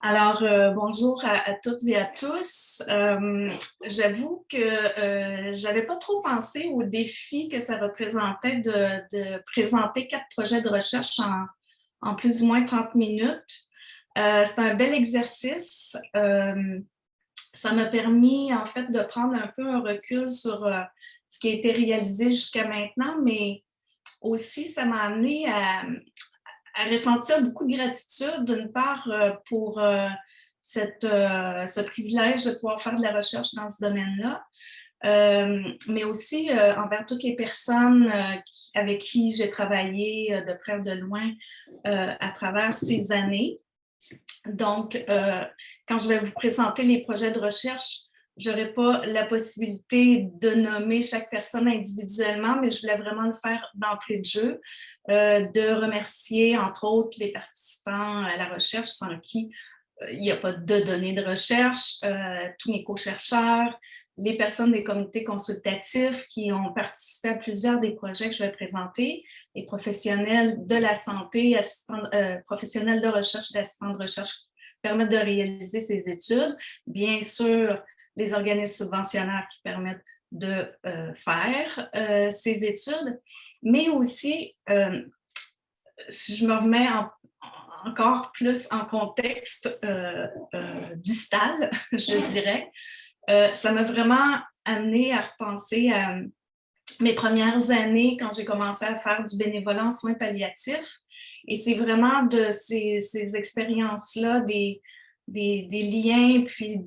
Alors, bonjour à toutes et à tous. J'avoue que j'avais pas trop pensé au défi que ça représentait de présenter 4 projets de recherche en plus ou moins 30 minutes. C'est un bel exercice. Ça m'a permis, en fait, de prendre un peu un recul sur ce qui a été réalisé jusqu'à maintenant, mais aussi, ça m'a amené à ressentir beaucoup de gratitude, d'une part, pour ce privilège de pouvoir faire de la recherche dans ce domaine-là, mais aussi envers toutes les personnes avec qui j'ai travaillé de près ou de loin à travers ces années. Donc, quand je vais vous présenter les projets de recherche, je n'aurai pas la possibilité de nommer chaque personne individuellement, mais je voulais vraiment le faire d'entrée de jeu, de remercier, entre autres, les participants à la recherche sans qui il n'y a pas de données de recherche, tous mes co-chercheurs, les personnes des comités consultatifs qui ont participé à plusieurs des projets que je vais présenter, les professionnels de la santé, professionnels de recherche et assistants de recherche qui permettent de réaliser ces études, bien sûr, les organismes subventionnaires qui permettent de faire ces études, mais aussi, si je me remets encore plus en contexte distal, je dirais, ça m'a vraiment amené à repenser à mes premières années quand j'ai commencé à faire du bénévolat en soins palliatifs. Et c'est vraiment de ces expériences-là, des liens, puis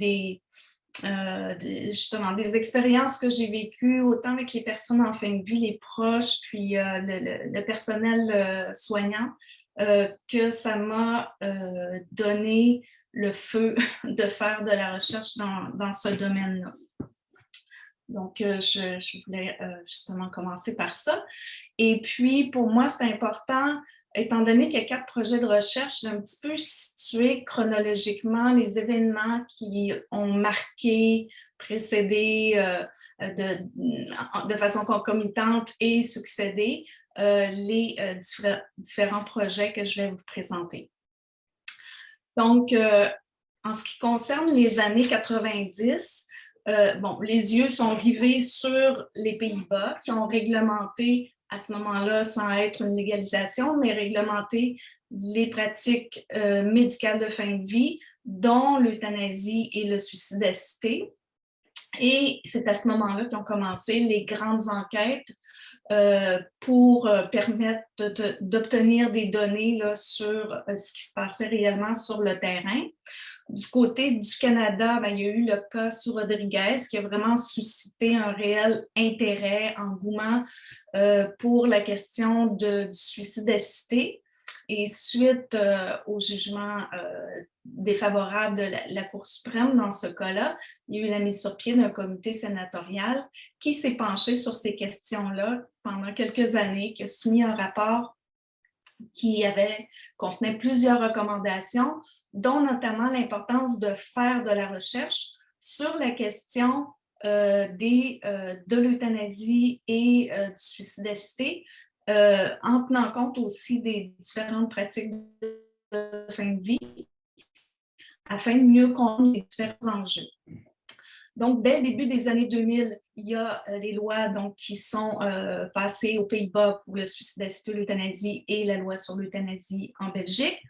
justement des expériences que j'ai vécues, autant avec les personnes en fin de vie, les proches, puis le personnel soignant, que ça m'a donné le feu de faire de la recherche dans ce domaine-là. Donc, je voulais justement commencer par ça. Et puis, pour moi, c'est important, étant donné qu'il y a 4 projets de recherche, d'un petit peu situer chronologiquement les événements qui ont marqué, précédé de façon concomitante et succédé les différents projets que je vais vous présenter. Donc, en ce qui concerne les années 90, les yeux sont rivés sur les Pays-Bas qui ont réglementé à ce moment-là, sans être une légalisation, mais réglementé les pratiques médicales de fin de vie, dont l'euthanasie et le suicide assisté. Et c'est à ce moment-là qu'ont commencé les grandes enquêtes pour permettre d'obtenir des données là, sur ce qui se passait réellement sur le terrain. Du côté du Canada, il y a eu le cas sur Rodriguez qui a vraiment suscité un réel intérêt, engouement pour la question du suicide assisté. Et suite au jugement défavorable de la Cour suprême dans ce cas-là, il y a eu la mise sur pied d'un comité sénatorial qui s'est penché sur ces questions-là pendant quelques années, qui a soumis un rapport qui contenait plusieurs recommandations, dont notamment l'importance de faire de la recherche sur la question de l'euthanasie et du suicide assisté, en tenant compte aussi des différentes pratiques de fin de vie, afin de mieux comprendre les différents enjeux. Donc, dès le début des années 2000, il y a les lois qui sont passées aux Pays-Bas pour le suicide assisté, l'euthanasie et la loi sur l'euthanasie en Belgique.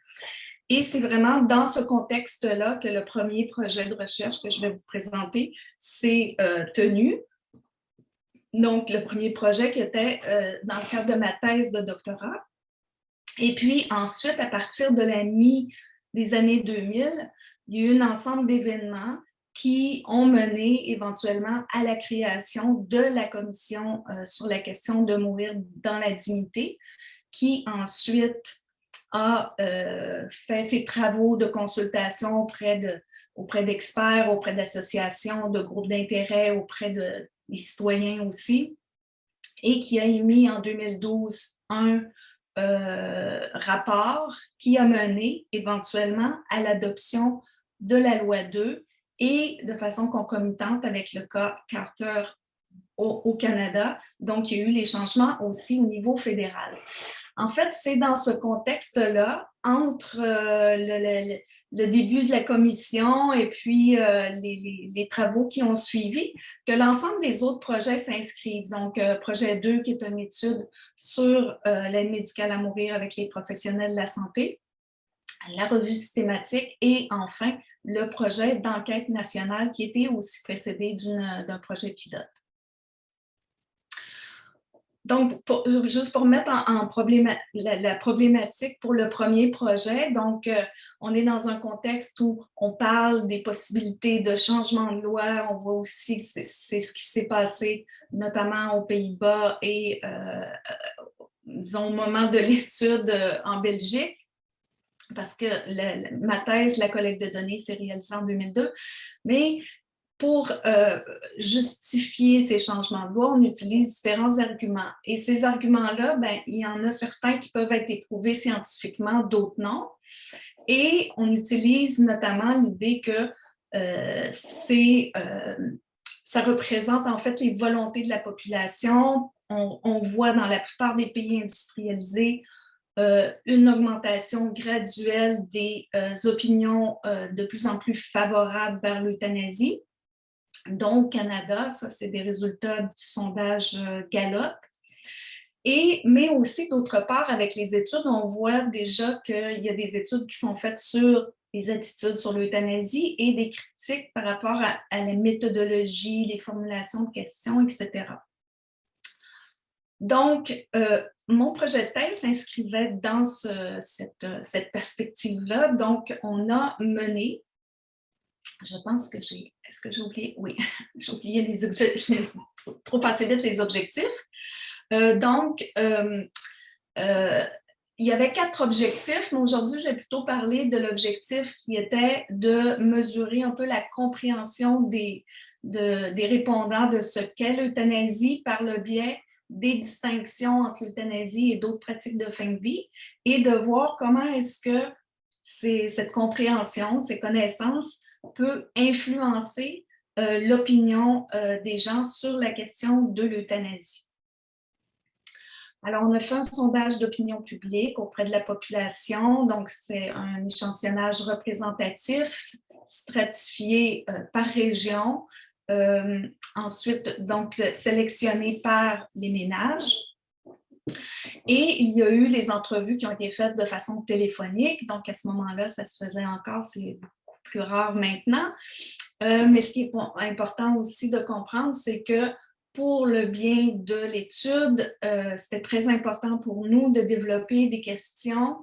Et c'est vraiment dans ce contexte-là que le premier projet de recherche que je vais vous présenter s'est tenu. Donc, le premier projet qui était dans le cadre de ma thèse de doctorat. Et puis ensuite, à partir de la des années 2000, il y a eu un ensemble d'événements qui ont mené éventuellement à la création de la commission sur la question de mourir dans la dignité, qui ensuite a fait ses travaux de consultation auprès d'experts, auprès d'associations, de groupes d'intérêt, auprès des citoyens aussi, et qui a émis en 2012 un rapport qui a mené éventuellement à l'adoption de la loi 2 et de façon concomitante avec le cas Carter au Canada. Donc, il y a eu les changements aussi au niveau fédéral. En fait, c'est dans ce contexte-là, entre le début de la commission et puis les travaux qui ont suivi, que l'ensemble des autres projets s'inscrivent. Donc, projet 2, qui est une étude sur l'aide médicale à mourir avec les professionnels de la santé, la revue systématique et enfin le projet d'enquête nationale qui était aussi précédé d'un projet pilote. Donc, juste pour mettre en la problématique pour le premier projet, donc on est dans un contexte où on parle des possibilités de changement de loi. On voit aussi que c'est ce qui s'est passé notamment aux Pays-Bas et disons au moment de l'étude en Belgique, parce que ma thèse, la collecte de données, s'est réalisée en 2002, mais pour justifier ces changements de loi, on utilise différents arguments. Et ces arguments-là, il y en a certains qui peuvent être éprouvés scientifiquement, d'autres non. Et on utilise notamment l'idée que ça représente en fait les volontés de la population. On voit dans la plupart des pays industrialisés une augmentation graduelle des opinions de plus en plus favorables vers l'euthanasie. Donc, au Canada, ça, c'est des résultats du sondage Gallup. Mais aussi, d'autre part, avec les études, on voit déjà qu'il y a des études qui sont faites sur les attitudes sur l'euthanasie et des critiques par rapport à la méthodologie, les formulations de questions, etc. Donc, mon projet de thèse s'inscrivait dans cette perspective-là. Donc, on a mené, je pense que est-ce que j'ai oublié? Oui, j'ai oublié les objectifs, trop passé vite les objectifs. Donc, il y avait 4 objectifs, mais aujourd'hui, je vais plutôt parler de l'objectif qui était de mesurer un peu la compréhension des répondants de ce qu'est l'euthanasie par le biais des distinctions entre l'euthanasie et d'autres pratiques de fin de vie et de voir comment est-ce que cette compréhension, ces connaissances peut influencer l'opinion des gens sur la question de l'euthanasie. Alors, on a fait un sondage d'opinion publique auprès de la population. Donc, c'est un échantillonnage représentatif, stratifié par région. Ensuite, donc, sélectionné par les ménages. Et il y a eu les entrevues qui ont été faites de façon téléphonique. Donc, à ce moment-là, ça se faisait encore, c'est beaucoup plus rare maintenant. Mais ce qui est important aussi de comprendre, c'est que pour le bien de l'étude, c'était très important pour nous de développer des questions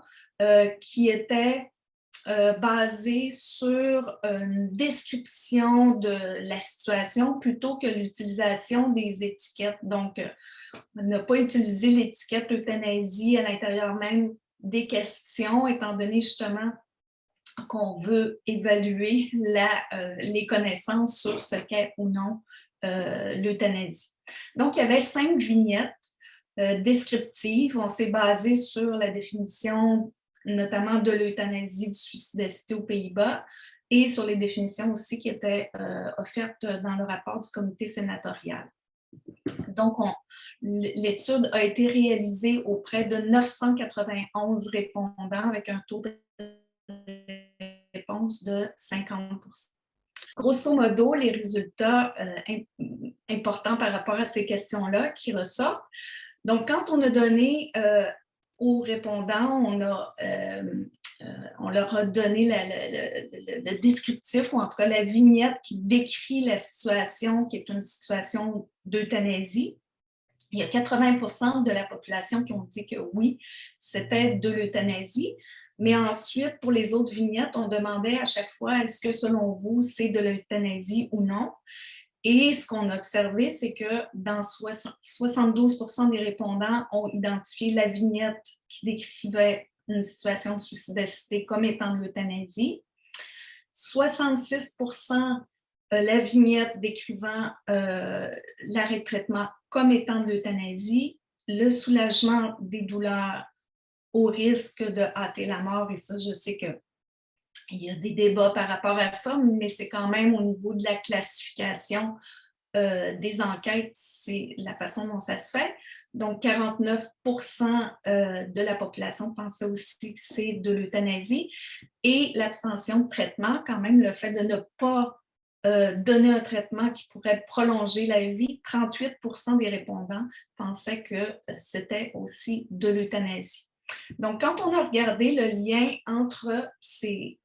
qui étaient basées sur une description de la situation plutôt que l'utilisation des étiquettes. Donc, ne pas utiliser l'étiquette euthanasie à l'intérieur même des questions, étant donné justement qu'on veut évaluer les connaissances sur ce qu'est ou non l'euthanasie. Donc, il y avait 5 vignettes descriptives. On s'est basé sur la définition notamment de l'euthanasie, du suicide assisté aux Pays-Bas et sur les définitions aussi qui étaient offertes dans le rapport du comité sénatorial. Donc, l'étude a été réalisée auprès de 991 répondants avec un taux de réponse de 50 %. Grosso modo, les résultats importants par rapport à ces questions-là qui ressortent. Donc, quand on a donné aux répondants, on leur a donné le descriptif, ou en tout cas la vignette qui décrit la situation, qui est une situation d'euthanasie. Il y a 80 % de la population qui ont dit que oui, c'était de l'euthanasie. Mais ensuite, pour les autres vignettes, on demandait à chaque fois, est-ce que selon vous, c'est de l'euthanasie ou non? Et ce qu'on a observé, c'est que dans 72 % des répondants ont identifié la vignette qui décrivait une situation de suicide assisté comme étant de l'euthanasie. 66 % la vignette décrivant l'arrêt de traitement comme étant de l'euthanasie, le soulagement des douleurs au risque de hâter la mort. Et ça, je sais qu'il y a des débats par rapport à ça, mais c'est quand même au niveau de la classification des enquêtes, c'est la façon dont ça se fait. Donc, 49% de la population pensait aussi que c'est de l'euthanasie. Et l'abstention de traitement, quand même, le fait de ne pas donner un traitement qui pourrait prolonger la vie, 38% des répondants pensaient que c'était aussi de l'euthanasie. Donc, quand on a regardé le lien entre ces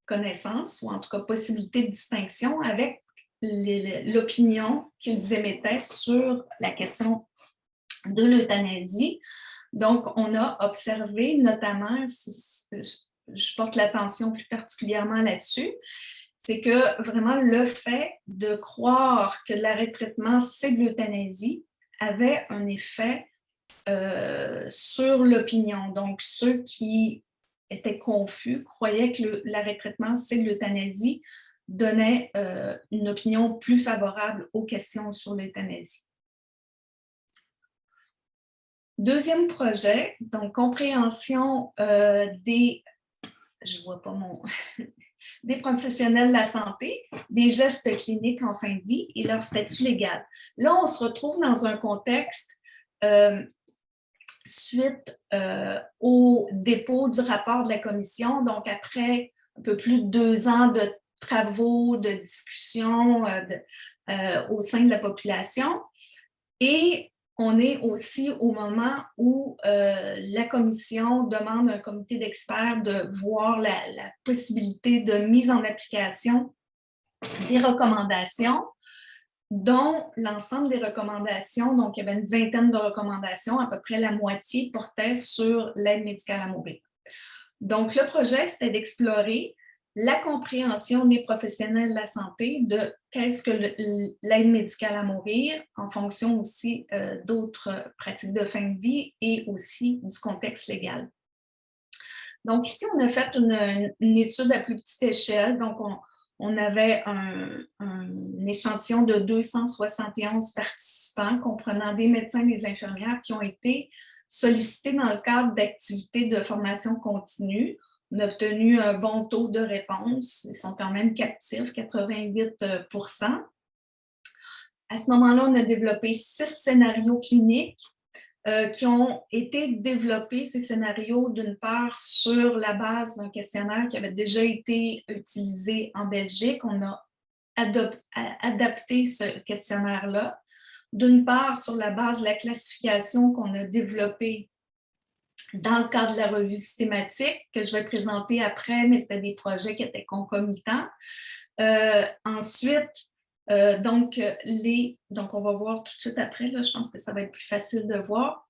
connaissances, ou en tout cas possibilité de distinction, avec l'opinion qu'ils émettaient sur la question de l'euthanasie. Donc, on a observé notamment, je porte l'attention plus particulièrement là-dessus, c'est que vraiment le fait de croire que l'arrêt de traitement, c'est de l'euthanasie, avait un effet sur l'opinion. Donc, ceux qui étaient confus croyaient que l'arrêt de traitement, c'est de l'euthanasie, donnaient une opinion plus favorable aux questions sur l'euthanasie. Deuxième projet, donc compréhension des professionnels de la santé, des gestes cliniques en fin de vie et leur statut légal. Là, on se retrouve dans un contexte suite au dépôt du rapport de la commission, donc après un peu plus de 2 ans de travaux, de discussions au sein de la population. Et on est aussi au moment où la commission demande à un comité d'experts de voir la possibilité de mise en application des recommandations, dont l'ensemble des recommandations, donc il y avait une vingtaine de recommandations, à peu près la moitié portait sur l'aide médicale à mourir. Donc le projet, c'était d'explorer la compréhension des professionnels de la santé de qu'est-ce que l'aide médicale à mourir en fonction aussi d'autres pratiques de fin de vie et aussi du contexte légal. Donc ici, on a fait une étude à plus petite échelle. Donc on avait un échantillon de 271 participants comprenant des médecins et des infirmières qui ont été sollicités dans le cadre d'activités de formation continue. On a obtenu un bon taux de réponse. Ils sont quand même captifs, 88%. À ce moment-là, on a développé 6 scénarios cliniques qui ont été développés, ces scénarios, d'une part sur la base d'un questionnaire qui avait déjà été utilisé en Belgique. On a adapté ce questionnaire-là. D'une part, sur la base de la classification qu'on a développée dans le cadre de la revue systématique, que je vais présenter après, mais c'était des projets qui étaient concomitants. Ensuite, donc on va voir tout de suite après, là, je pense que ça va être plus facile de voir.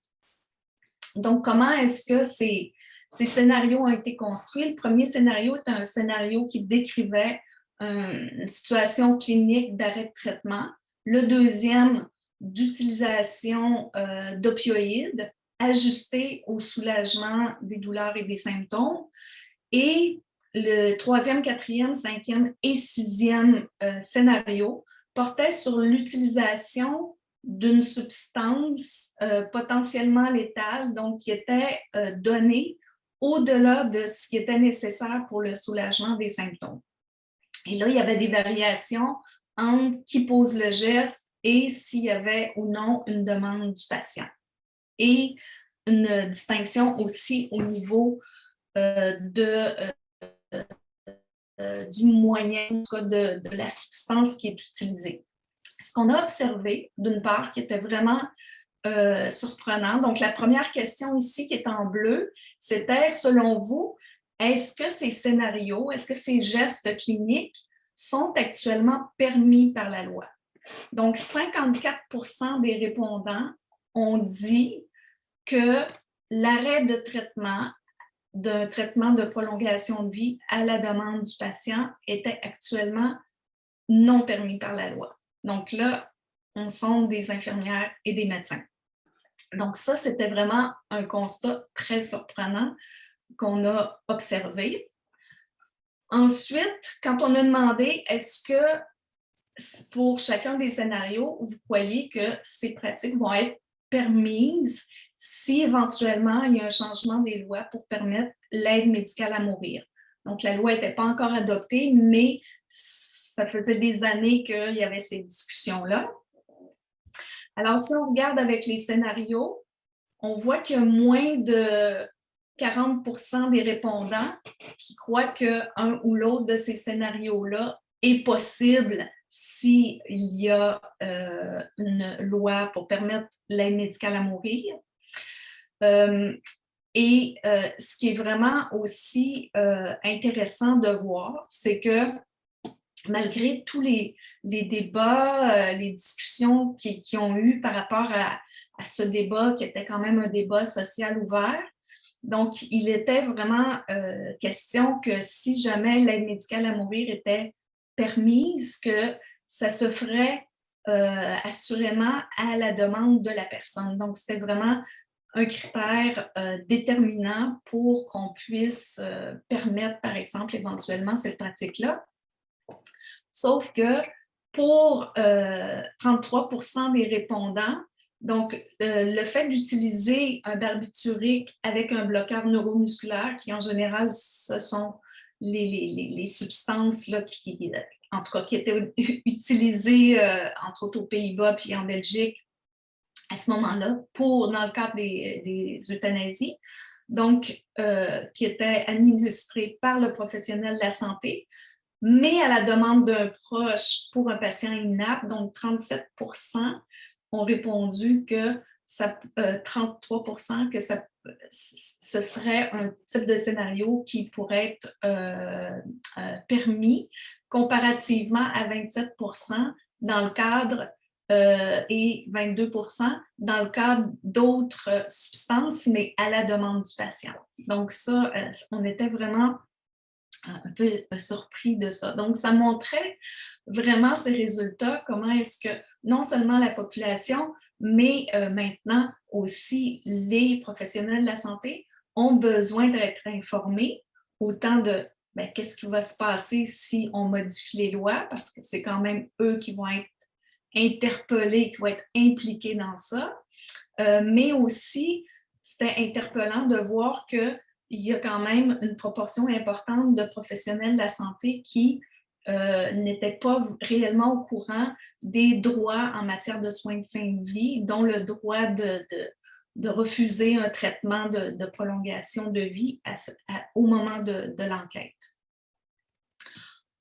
Donc, comment est-ce que ces scénarios ont été construits? Le premier scénario est un scénario qui décrivait une situation clinique d'arrêt de traitement. Le deuxième, d'utilisation d'opioïdes ajustés au soulagement des douleurs et des symptômes. Et le troisième, quatrième, cinquième et sixième scénario portait sur l'utilisation d'une substance potentiellement létale, donc qui était donnée au-delà de ce qui était nécessaire pour le soulagement des symptômes. Et là, il y avait des variations entre qui pose le geste et s'il y avait ou non une demande du patient. Et une distinction aussi au niveau du moyen, en tout cas de la substance qui est utilisée. Ce qu'on a observé, d'une part, qui était vraiment surprenant, donc la première question ici qui est en bleu, c'était, selon vous, est-ce que ces scénarios, est-ce que ces gestes cliniques sont actuellement permis par la loi? Donc, 54% des répondants ont dit que l'arrêt de traitement d'un traitement de prolongation de vie à la demande du patient était actuellement non permis par la loi. Donc là, on sonde des infirmières et des médecins. Donc ça, c'était vraiment un constat très surprenant qu'on a observé. Ensuite, quand on a demandé est-ce que pour chacun des scénarios, vous croyez que ces pratiques vont être permises si éventuellement il y a un changement des lois pour permettre l'aide médicale à mourir. Donc la loi n'était pas encore adoptée, mais ça faisait des années qu'il y avait ces discussions-là. Alors si on regarde avec les scénarios, on voit qu'il y a moins de 40% des répondants qui croient qu'un ou l'autre de ces scénarios-là est possible s'il y a une loi pour permettre l'aide médicale à mourir. Ce qui est vraiment aussi intéressant de voir, c'est que malgré tous les débats, les discussions qui ont eu par rapport à ce débat qui était quand même un débat social ouvert, donc il était vraiment question que si jamais l'aide médicale à mourir était permise, que ça se ferait assurément à la demande de la personne. Donc, c'était vraiment un critère déterminant pour qu'on puisse permettre, par exemple, éventuellement cette pratique-là. Sauf que pour 33% des répondants, donc le fait d'utiliser un barbiturique avec un bloqueur neuromusculaire, qui en général, ce sont les substances là, en tout cas, qui étaient utilisées, entre autres aux Pays-Bas puis en Belgique, à ce moment-là, dans le cadre des euthanasies, donc qui étaient administrées par le professionnel de la santé, mais à la demande d'un proche pour un patient inapte, donc 37% ont répondu que 33% que ce serait un type de scénario qui pourrait être permis, comparativement à 27% dans le cadre et 22% dans le cadre d'autres substances, mais à la demande du patient. Donc ça, on était vraiment un peu surpris de ça. Donc, ça montrait vraiment ces résultats, comment est-ce que non seulement la population, mais maintenant aussi les professionnels de la santé ont besoin d'être informés, autant de qu'est-ce qui va se passer si on modifie les lois, parce que c'est quand même eux qui vont être interpellés, qui vont être impliqués dans ça, mais aussi, c'était interpellant de voir qu'il y a quand même une proportion importante de professionnels de la santé qui n'étaient pas réellement au courant des droits en matière de soins de fin de vie, dont le droit de refuser un traitement de prolongation de vie au moment de l'enquête.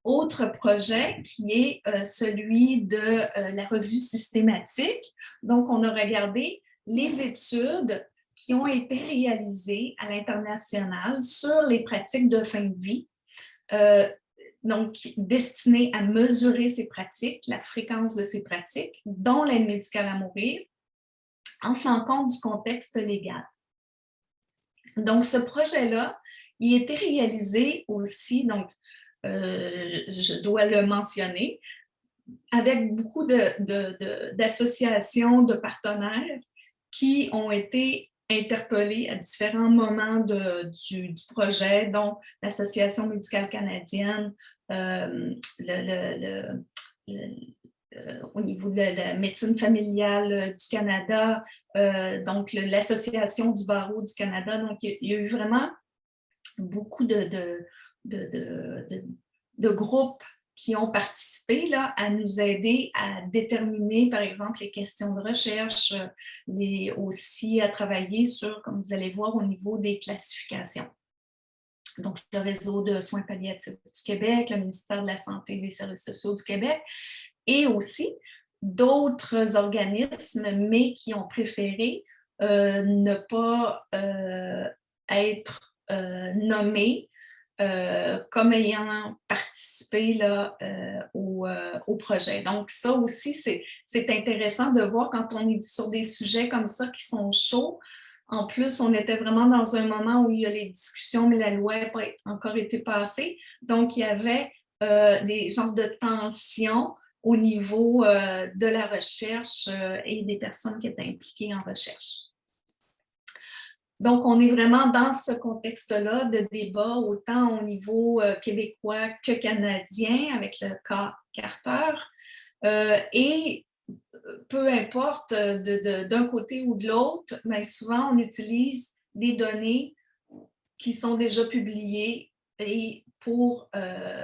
Autre projet qui est celui de la revue systématique. Donc, on a regardé les études qui ont été réalisées à l'international sur les pratiques de fin de vie, donc destinées à mesurer ces pratiques, la fréquence de ces pratiques, dont l'aide médicale à mourir, en tenant compte du contexte légal. Donc, ce projet-là, il a été réalisé aussi, donc, je dois le mentionner, avec beaucoup d'associations, de partenaires qui ont été interpellés à différents moments du projet, dont l'Association médicale canadienne, au niveau de la médecine familiale du Canada, donc l'Association du barreau du Canada. Donc, il y a eu vraiment beaucoup de groupes qui ont participé là, à nous aider à déterminer, par exemple, les questions de recherche, aussi à travailler sur, comme vous allez voir, au niveau des classifications. Donc, le Réseau de soins palliatifs du Québec, le ministère de la Santé et des Services sociaux du Québec, et aussi d'autres organismes, mais qui ont préféré ne pas être nommés comme ayant participé là, au projet. Donc, ça aussi, c'est intéressant de voir quand on est sur des sujets comme ça qui sont chauds. En plus, on était vraiment dans un moment où il y a les discussions, mais la loi n'a pas encore été passée. Donc, il y avait des genres de tensions au niveau de la recherche et des personnes qui étaient impliquées en recherche. Donc, on est vraiment dans ce contexte-là de débat, autant au niveau québécois que canadien, avec le cas Carter. Et peu importe d'un côté ou de l'autre, mais souvent, on utilise des données qui sont déjà publiées et pour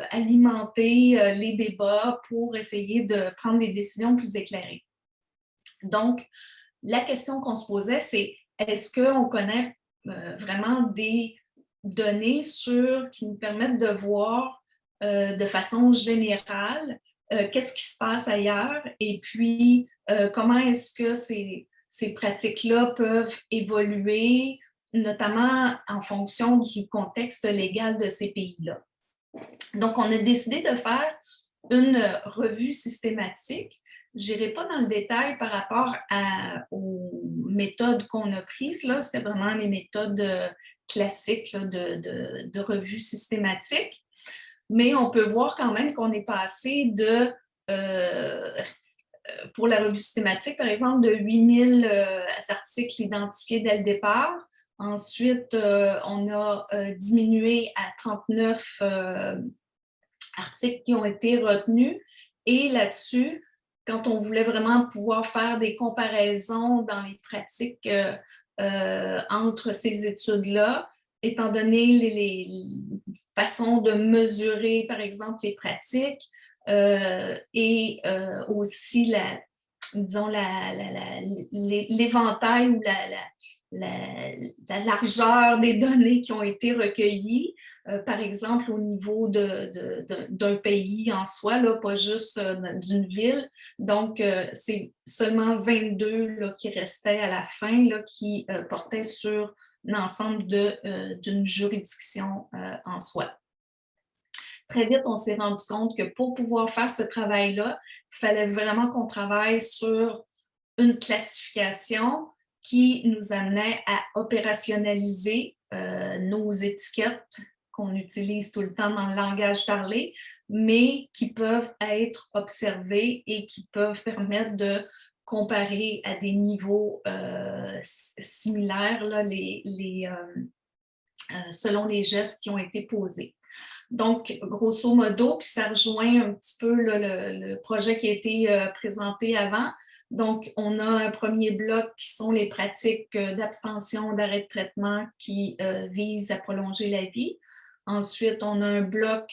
alimenter les débats, pour essayer de prendre des décisions plus éclairées. Donc, la question qu'on se posait, c'est est-ce qu'on connaît vraiment des données qui nous permettent de voir de façon générale qu'est-ce qui se passe ailleurs et puis comment est-ce que ces pratiques-là peuvent évoluer, notamment en fonction du contexte légal de ces pays-là. Donc, on a décidé de faire une revue systématique. Je n'irai pas dans le détail par rapport aux méthodes qu'on a prises. C'était vraiment les méthodes classiques là, de revue systématique. Mais on peut voir quand même qu'on est passé pour la revue systématique, par exemple, de 8000 articles identifiés dès le départ. Ensuite, on a diminué à 39 articles qui ont été retenus. Et là-dessus, quand on voulait vraiment pouvoir faire des comparaisons dans les pratiques entre ces études-là, étant donné les façons de mesurer, par exemple, les pratiques et aussi l'éventail ou la largeur des données qui ont été recueillies, par exemple au niveau d'un pays en soi, là, pas juste d'une ville. Donc, c'est seulement 22 là, qui restaient à la fin, là, qui portaient sur l'ensemble d'une juridiction en soi. Très vite, on s'est rendu compte que pour pouvoir faire ce travail-là, il fallait vraiment qu'on travaille sur une classification qui nous amenait à opérationnaliser nos étiquettes qu'on utilise tout le temps dans le langage parlé, mais qui peuvent être observées et qui peuvent permettre de comparer à des niveaux similaires là, selon les gestes qui ont été posés. Donc, grosso modo, puis ça rejoint un petit peu là, le projet qui a été présenté avant. Donc, on a un premier bloc qui sont les pratiques d'abstention, d'arrêt de traitement qui visent à prolonger la vie. Ensuite, on a un bloc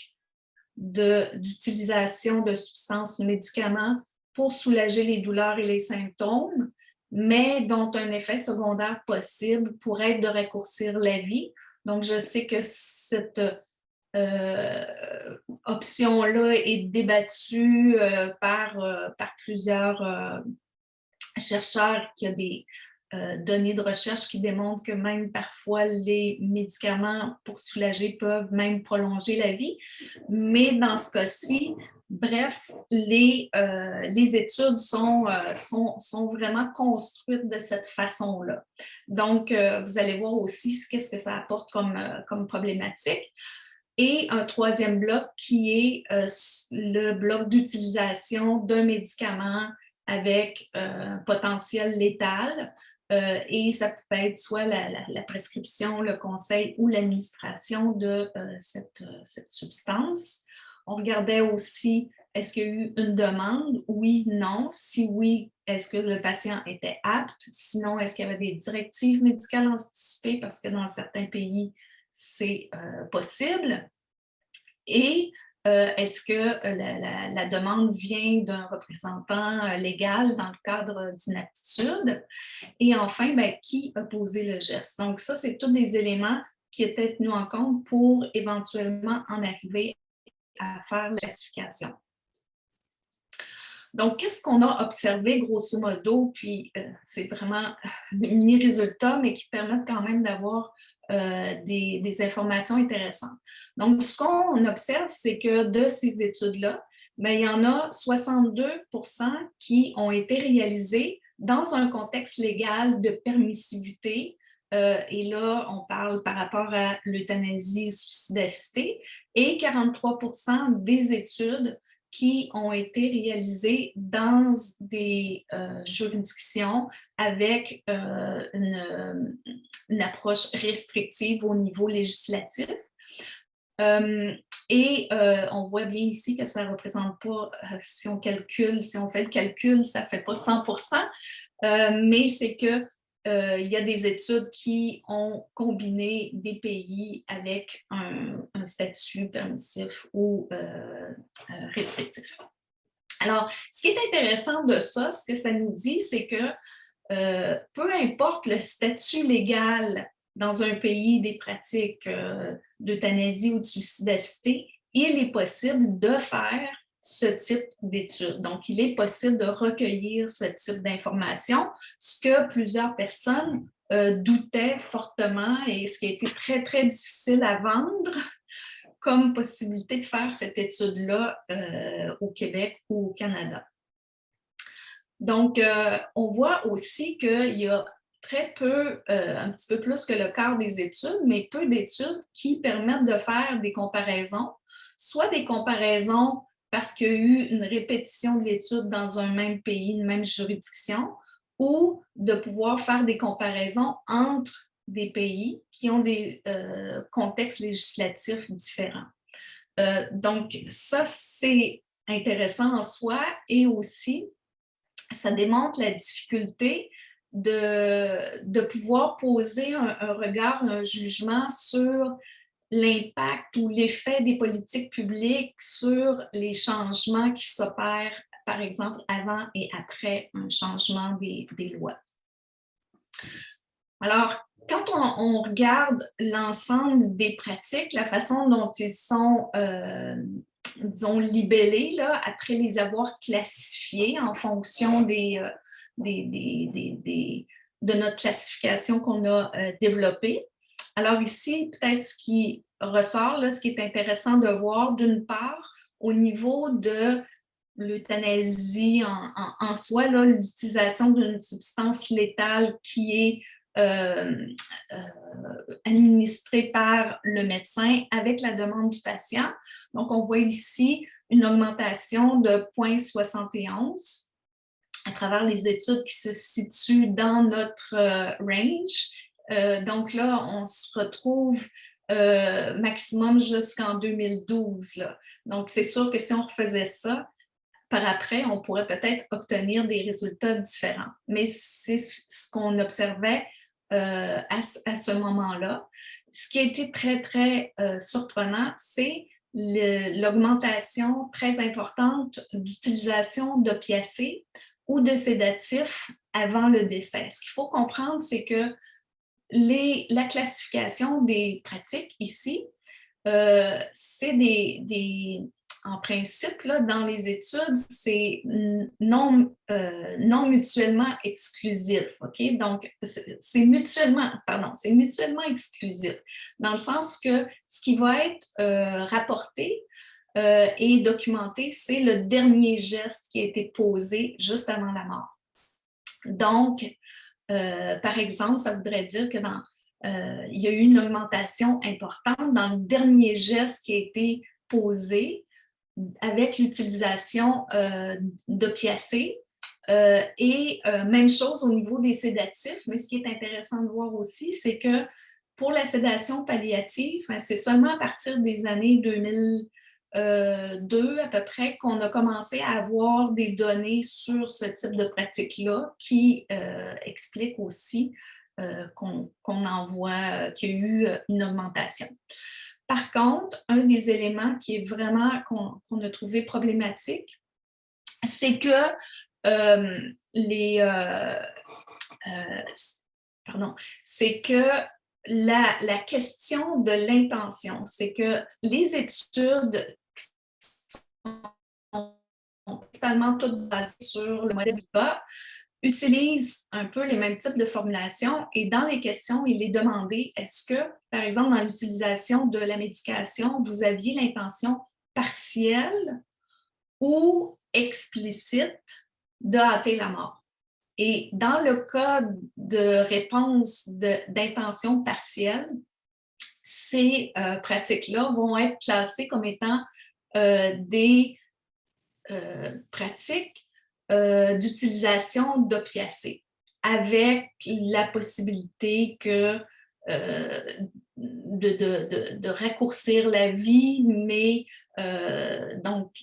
d'utilisation de substances ou médicaments pour soulager les douleurs et les symptômes, mais dont un effet secondaire possible pourrait être de raccourcir la vie. Donc, je sais que cette option-là est débattue par plusieurs chercheurs qui ont des données de recherche qui démontrent que même parfois les médicaments pour soulager peuvent même prolonger la vie. Mais dans ce cas-ci, bref, les études sont vraiment construites de cette façon-là. Donc, vous allez voir aussi qu'est-ce que ça apporte comme problématique. Et un troisième bloc qui est le bloc d'utilisation d'un médicament avec un potentiel létal. Et ça peut être soit la prescription, le conseil ou l'administration de cette substance. On regardait aussi, est-ce qu'il y a eu une demande? Oui, non. Si oui, est-ce que le patient était apte? Sinon, est-ce qu'il y avait des directives médicales anticipées? Parce que dans certains pays, c'est possible. Et est-ce que la demande vient d'un représentant légal dans le cadre d'inaptitude? Et enfin, qui a posé le geste? Donc ça, c'est tous des éléments qui étaient tenus en compte pour éventuellement en arriver à faire la classification. Donc, qu'est-ce qu'on a observé grosso modo? Puis, c'est vraiment des mini-résultats, mais qui permettent quand même d'avoir des informations intéressantes. Donc, ce qu'on observe, c'est que de ces études-là, il y en a 62% qui ont été réalisées dans un contexte légal de permissivité. Et là, on parle par rapport à l'euthanasie et suicidacité, et 43% des études qui ont été réalisées dans des juridictions avec une approche restrictive au niveau législatif. On voit bien ici que ça ne représente pas, si on fait le calcul, ça ne fait pas 100%, mais c'est que il y a des études qui ont combiné des pays avec un statut permissif ou restrictif. Alors, ce qui est intéressant de ça, ce que ça nous dit, c'est que peu importe le statut légal dans un pays des pratiques d'euthanasie ou de suicidacité, il est possible de faire ce type d'études. Donc, il est possible de recueillir ce type d'informations, ce que plusieurs personnes doutaient fortement et ce qui a été très, très difficile à vendre comme possibilité de faire cette étude-là au Québec ou au Canada. Donc, on voit aussi qu'il y a très peu, un petit peu plus que le quart des études, mais peu d'études qui permettent de faire des comparaisons, soit des comparaisons parce qu'il y a eu une répétition de l'étude dans un même pays, une même juridiction, ou de pouvoir faire des comparaisons entre des pays qui ont des contextes législatifs différents. Donc, ça, c'est intéressant en soi et aussi, ça démontre la difficulté de pouvoir poser un regard, un jugement sur l'impact ou l'effet des politiques publiques sur les changements qui s'opèrent, par exemple, avant et après un changement des lois. Alors, quand on regarde l'ensemble des pratiques, la façon dont ils sont, disons, libellés, là, après les avoir classifiés en fonction de notre classification qu'on a développée. Alors ici, peut-être ce qui ressort, là, ce qui est intéressant de voir, d'une part, au niveau de l'euthanasie en soi, l'utilisation d'une substance létale qui est administrée par le médecin avec la demande du patient. Donc, on voit ici une augmentation de 0,71 à travers les études qui se situent dans notre range. Donc là, on se retrouve maximum jusqu'en 2012. Là. Donc, c'est sûr que si on refaisait ça, par après, on pourrait peut-être obtenir des résultats différents. Mais c'est ce qu'on observait à ce moment-là. Ce qui a été très, très surprenant, c'est l'augmentation très importante d'utilisation d'opiacés ou de sédatifs avant le décès. Ce qu'il faut comprendre, c'est que la classification des pratiques ici, c'est en principe, là, dans les études, c'est non mutuellement exclusif. OK? Donc, c'est mutuellement exclusif, dans le sens que ce qui va être rapporté et documenté, c'est le dernier geste qui a été posé juste avant la mort. Donc, par exemple, ça voudrait dire que il y a eu une augmentation importante dans le dernier geste qui a été posé avec l'utilisation d'opiacés. Et même chose au niveau des sédatifs, mais ce qui est intéressant de voir aussi, c'est que pour la sédation palliative, c'est seulement à partir des années 2002 à peu près qu'on a commencé à avoir des données sur ce type de pratique-là qui expliquent aussi qu'on en voit qu'il y a eu une augmentation. Par contre, un des éléments qui est vraiment qu'on a trouvé problématique, c'est que c'est que la question de l'intention, c'est que les études sont principalement toutes basées sur le modèle BA, utilisent un peu les mêmes types de formulations et dans les questions, il est demandé est-ce que, par exemple, dans l'utilisation de la médication, vous aviez l'intention partielle ou explicite de hâter la mort? Et dans le cas de réponse d'intention partielle, ces pratiques-là vont être classées comme étant des pratiques d'utilisation d'opiacés, avec la possibilité que de raccourcir la vie, mais donc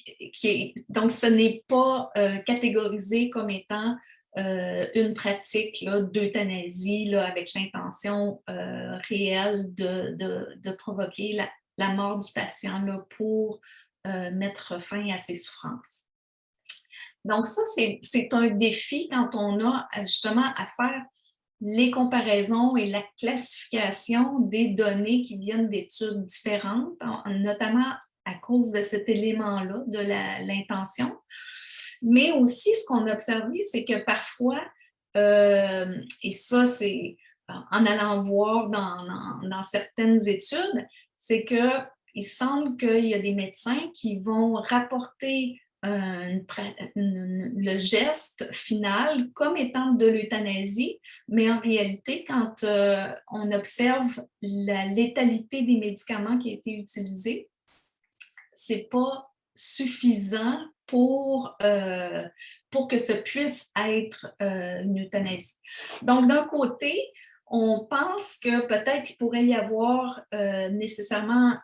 ce n'est pas catégorisé comme étant une pratique d'euthanasie avec l'intention réelle de provoquer la mort du patient là, pour mettre fin à ses souffrances. Donc ça, c'est un défi quand on a justement à faire les comparaisons et la classification des données qui viennent d'études différentes, notamment à cause de cet élément-là, de l'intention. Mais aussi, ce qu'on a observé, c'est que parfois, et ça, c'est en allant voir dans certaines études, c'est qu'il semble qu'il y a des médecins qui vont rapporter le geste final comme étant de l'euthanasie, mais en réalité, quand on observe la létalité des médicaments qui ont été utilisés, c'est pas suffisant pour que ce puisse être une euthanasie. Donc, d'un côté, on pense que peut-être il pourrait y avoir nécessairement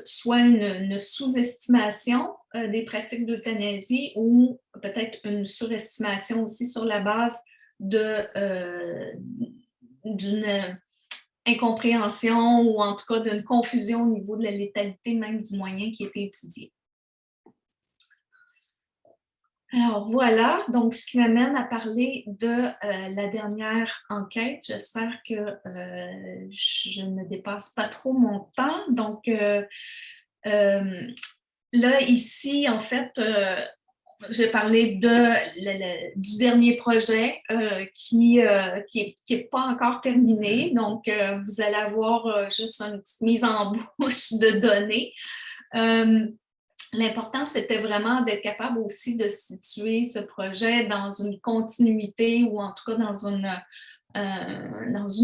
soit une sous-estimation des pratiques d'euthanasie ou peut-être une surestimation aussi sur la base d'une incompréhension ou en tout cas d'une confusion au niveau de la létalité même du moyen qui a été étudié. Alors voilà, donc ce qui m'amène à parler de la dernière enquête. J'espère que je ne dépasse pas trop mon temps. Donc là, ici, en fait, je vais parler du dernier projet qui est pas encore terminé. Donc, vous allez avoir juste une petite mise en bouche de données. L'important, c'était vraiment d'être capable aussi de situer ce projet dans une continuité ou en tout cas dans une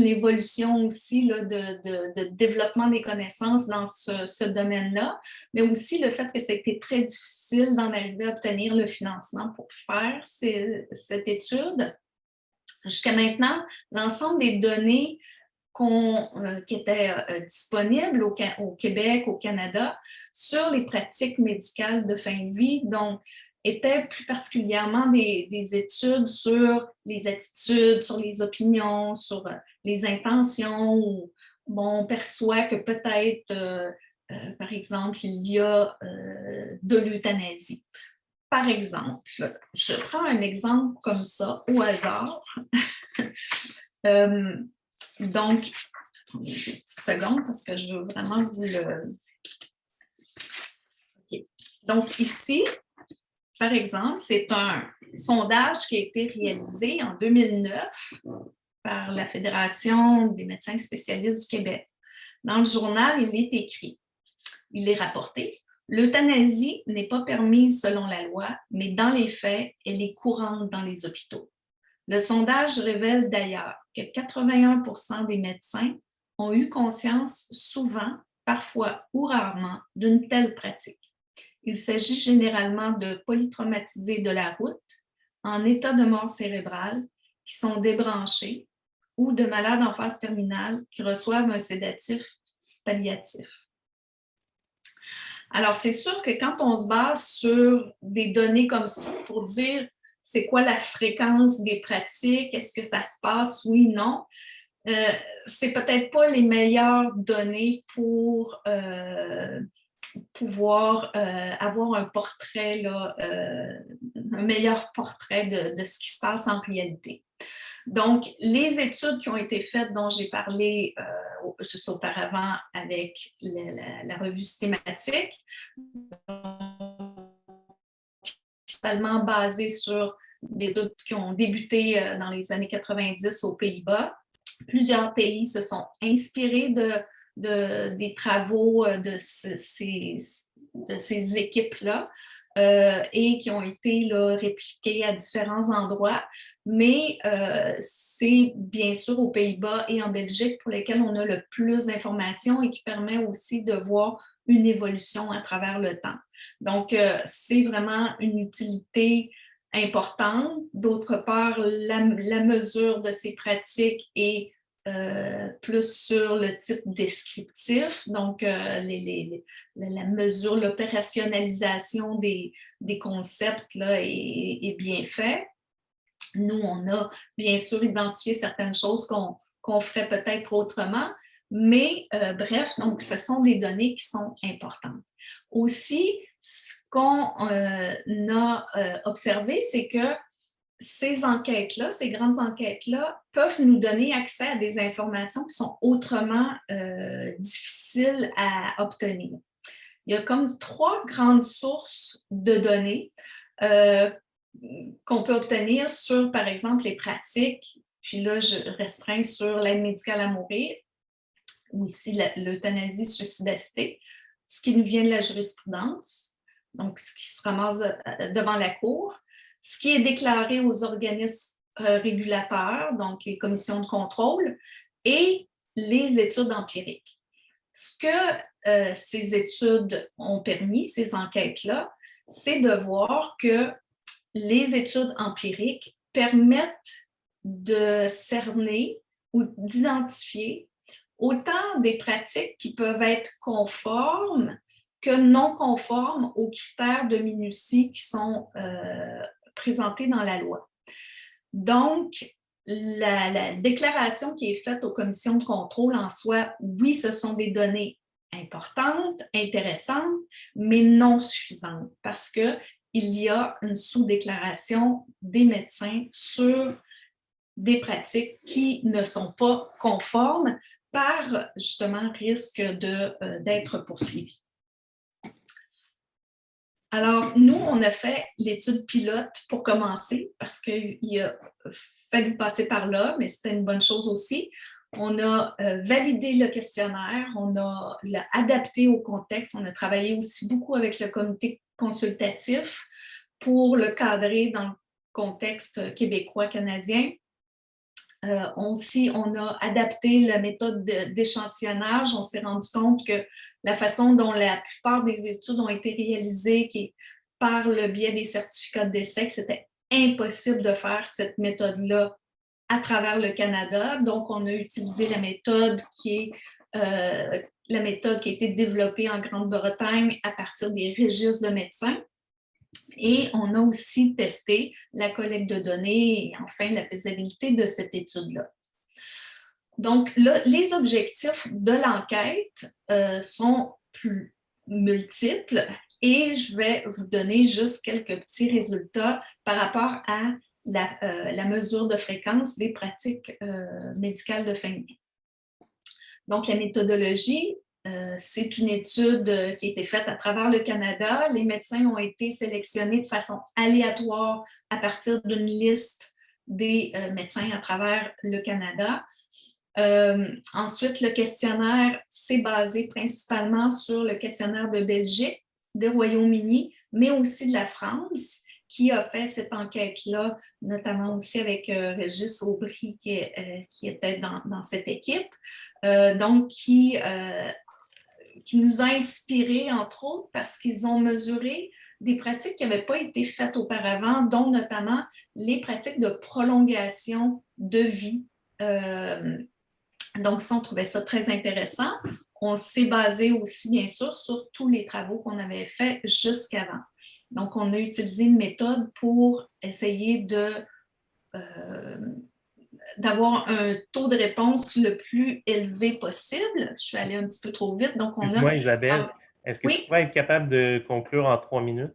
évolution aussi là, de développement des connaissances dans ce domaine-là, mais aussi le fait que ça a été très difficile d'en arriver à obtenir le financement pour faire cette étude. Jusqu'à maintenant, l'ensemble des données qui étaient disponibles au Québec, au Canada, sur les pratiques médicales de fin de vie, donc étaient plus particulièrement des études sur les attitudes, sur les opinions, sur les intentions, où bon, on perçoit que peut-être, par exemple, il y a de l'euthanasie. Par exemple, je prends un exemple comme ça, au hasard. Donc, attendez une petite seconde parce que je veux vraiment vous le... Okay. Donc, ici, par exemple, c'est un sondage qui a été réalisé en 2009 par la Fédération des médecins spécialistes du Québec. Dans le journal, il est écrit, il est rapporté, l'euthanasie n'est pas permise selon la loi, mais dans les faits, elle est courante dans les hôpitaux. Le sondage révèle d'ailleurs que 81% des médecins ont eu conscience souvent, parfois ou rarement, d'une telle pratique. Il s'agit généralement de polytraumatisés de la route, en état de mort cérébrale, qui sont débranchés, ou de malades en phase terminale qui reçoivent un sédatif palliatif. Alors, c'est sûr que quand on se base sur des données comme ça pour dire c'est quoi la fréquence des pratiques, est-ce que ça se passe, oui, non, c'est peut-être pas les meilleures données pour pouvoir avoir un portrait, là, un meilleur portrait de ce qui se passe en réalité. Donc, les études qui ont été faites, dont j'ai parlé juste auparavant avec la revue systématique, principalement basées sur des études qui ont débuté dans les années 90 aux Pays-Bas. Plusieurs pays se sont inspirés des travaux de ces équipes-là et qui ont été là, répliquées à différents endroits. Mais c'est bien sûr aux Pays-Bas et en Belgique pour lesquels on a le plus d'informations et qui permet aussi de voir une évolution à travers le temps. Donc, c'est vraiment une utilité importante. D'autre part, la mesure de ces pratiques est plus sur le type descriptif, donc la mesure, l'opérationnalisation des concepts là, est bien faite. Nous, on a bien sûr identifié certaines choses qu'on ferait peut-être autrement, mais bref, donc ce sont des données qui sont importantes. Aussi, qu'on a observé, c'est que ces enquêtes-là, ces grandes enquêtes-là, peuvent nous donner accès à des informations qui sont autrement difficiles à obtenir. Il y a comme 3 grandes sources de données qu'on peut obtenir sur, par exemple, les pratiques. Puis là, je restreins sur l'aide médicale à mourir, ou ici l'euthanasie suicidacité, ce qui nous vient de la jurisprudence, donc ce qui se ramasse devant la Cour, ce qui est déclaré aux organismes régulateurs, donc les commissions de contrôle, et les études empiriques. Ce que ces études ont permis, ces enquêtes-là, c'est de voir que les études empiriques permettent de cerner ou d'identifier autant des pratiques qui peuvent être conformes que non conformes aux critères de minutie qui sont présentés dans la loi. Donc, la déclaration qui est faite aux commissions de contrôle en soi, oui, ce sont des données importantes, intéressantes, mais non suffisantes parce qu'il y a une sous-déclaration des médecins sur des pratiques qui ne sont pas conformes par, justement, risque d'être poursuivis. Alors, nous, on a fait l'étude pilote pour commencer parce qu'il a fallu passer par là, mais c'était une bonne chose aussi. On a validé le questionnaire, on l'a adapté au contexte, on a travaillé aussi beaucoup avec le comité consultatif pour le cadrer dans le contexte québécois-canadien. On a adapté la méthode d'échantillonnage. On s'est rendu compte que la façon dont la plupart des études ont été réalisées, qui est par le biais des certificats de décès, que c'était impossible de faire cette méthode-là à travers le Canada. Donc, on a utilisé la méthode qui a été développée en Grande-Bretagne à partir des registres de médecins. Et on a aussi testé la collecte de données et enfin la faisabilité de cette étude-là. Donc, là, les objectifs de l'enquête sont plus multiples et je vais vous donner juste quelques petits résultats par rapport à la mesure de fréquence des pratiques médicales de fin de vie. Donc, la méthodologie, c'est une étude qui a été faite à travers le Canada. Les médecins ont été sélectionnés de façon aléatoire à partir d'une liste des médecins à travers le Canada. Ensuite, le questionnaire s'est basé principalement sur le questionnaire de Belgique, du Royaume-Uni, mais aussi de la France, qui a fait cette enquête-là, notamment aussi avec Régis Aubry qui était dans cette équipe, donc qui nous a inspirés, entre autres, parce qu'ils ont mesuré des pratiques qui n'avaient pas été faites auparavant, dont notamment les pratiques de prolongation de vie. Donc, ça, on trouvait ça très intéressant. On s'est basé aussi, bien sûr, sur tous les travaux qu'on avait faits jusqu'avant. Donc, on a utilisé une méthode pour essayer d'avoir un taux de réponse le plus élevé possible. Je suis allée un petit peu trop vite. Donc, on a... Excuse-moi, Isabelle, est-ce que oui? tu pourrais être capable de conclure en 3 minutes?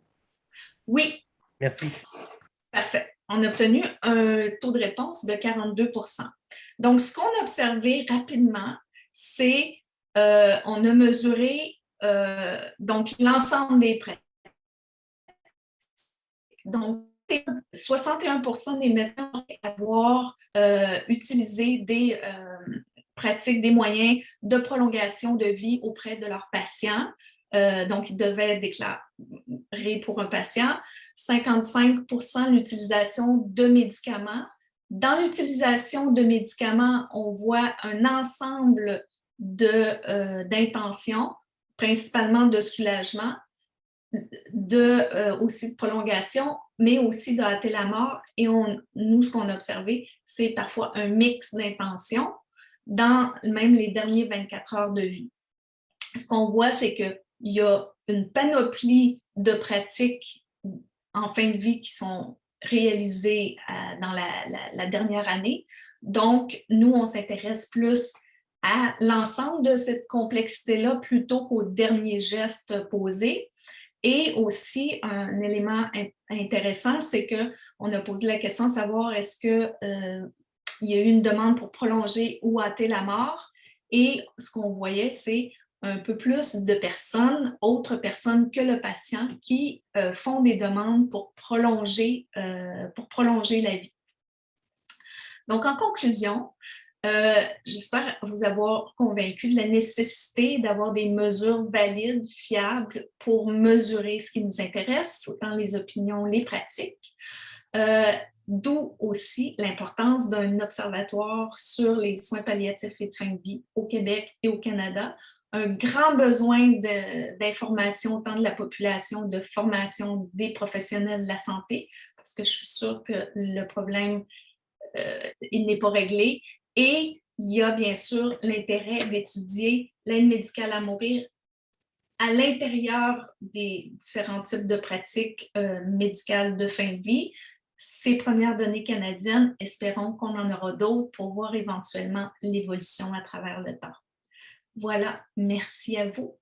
Oui. Merci. Parfait. On a obtenu un taux de réponse de 42 %. Donc, ce qu'on a observé rapidement, c'est on a mesuré donc l'ensemble des prêts. Donc, 61 % des médecins vont avoir utilisé des pratiques, des moyens de prolongation de vie auprès de leurs patients. Donc, ils devaient déclarer pour un patient. 55 % l'utilisation de médicaments. Dans l'utilisation de médicaments, on voit un ensemble d'intentions, principalement de soulagement, aussi de prolongation, mais aussi de hâter la mort. Et nous, ce qu'on a observé, c'est parfois un mix d'intentions dans même les derniers 24 heures de vie. Ce qu'on voit, c'est qu'il y a une panoplie de pratiques en fin de vie qui sont réalisées dans la dernière année. Donc, nous, on s'intéresse plus à l'ensemble de cette complexité-là plutôt qu'aux derniers gestes posés. Et aussi, un élément intéressant, c'est qu'on a posé la question de savoir est-ce qu'il y a eu une demande pour prolonger ou hâter la mort. Et ce qu'on voyait, c'est un peu plus de personnes, autres personnes que le patient, qui font des demandes pour prolonger la vie. Donc, en conclusion, j'espère vous avoir convaincu de la nécessité d'avoir des mesures valides, fiables pour mesurer ce qui nous intéresse, autant les opinions, les pratiques. D'où aussi l'importance d'un observatoire sur les soins palliatifs et de fin de vie au Québec et au Canada. Un grand besoin d'information tant de la population, de formation des professionnels de la santé, parce que je suis sûre que le problème, il n'est pas réglé. Et il y a bien sûr l'intérêt d'étudier l'aide médicale à mourir à l'intérieur des différents types de pratiques médicales de fin de vie. Ces premières données canadiennes, espérons qu'on en aura d'autres pour voir éventuellement l'évolution à travers le temps. Voilà, merci à vous.